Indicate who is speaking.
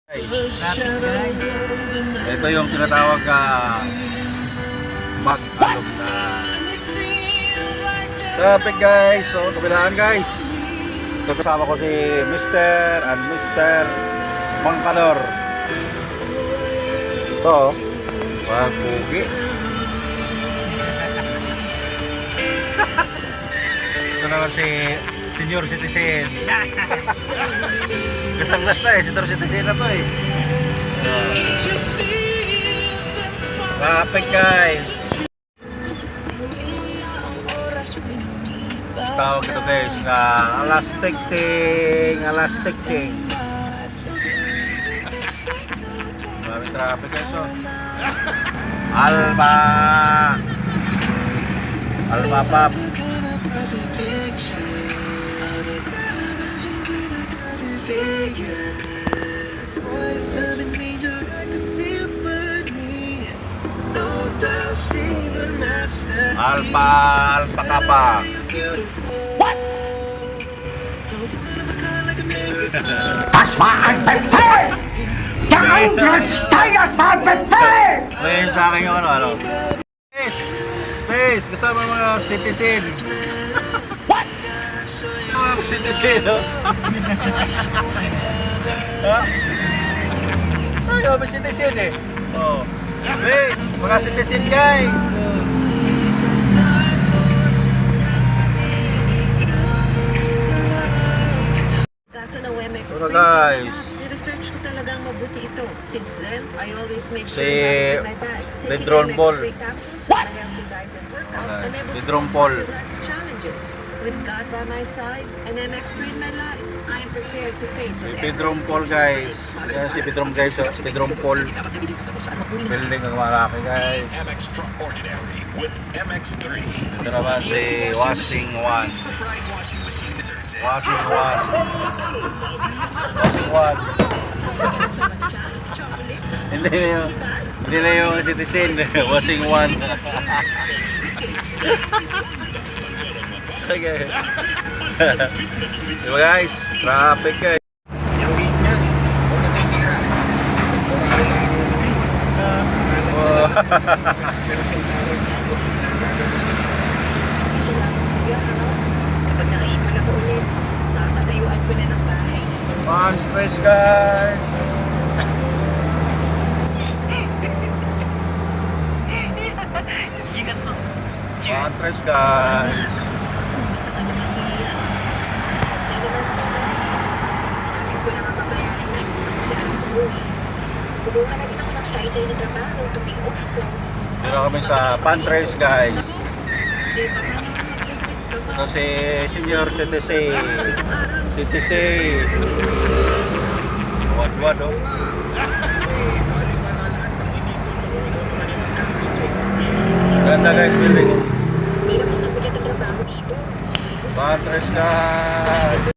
Speaker 1: Ito yung tinatawag mag-alog na traffic guys. So kabilaan guys, ito kasama ko si Mr. and Mr. Mangkalor. Ito wag pugi. Ito naman si senior citizen. Kasanglas na senior citizen na to traffic guys. Tawag ito guys na alas ticking. Maraming traffic guys Alma Pop. Alpha Kappa.
Speaker 2: What? Das war ein Befehl! Der Angriff Steiners war ein Befehl!
Speaker 1: Ngayon sa akin yung ano Space, kasama mga citizen.
Speaker 2: What?
Speaker 1: Mga citizen, ha? Ayaw ba citizen Space, mga citizen guys. Ito guys,
Speaker 3: I-research ko talagang mabuti ito. Since then, I always make sure
Speaker 1: si
Speaker 3: my bag.
Speaker 1: Pedron Paul.
Speaker 3: What?
Speaker 1: Pedron Paul.
Speaker 3: Challenges. With God by my side and MX3 in my life, I am prepared to face
Speaker 1: Si
Speaker 3: it.
Speaker 1: Pedron Paul guys. Yan si Pedron guys, si Pedron Paul. Building ng malaki guys.
Speaker 4: MX Extraordinary with MX3.
Speaker 1: Ito naman si Washing One. Hindi na yung citizen. Washing One. Okay. Diba guys? Traffic guys.
Speaker 3: Kapag nakaipon ako ulit, papatayuan ko na ng bahay.
Speaker 1: One stress guys. One stress guys.
Speaker 3: Tulungan na din ako ng Friday na trabaho to be off ko.
Speaker 1: Dito kami sa Pantres guys. Ito si senior citizen. Wad Ganda guys building.
Speaker 3: Hindi naman ako na trabaho dito.
Speaker 1: Pantres guys.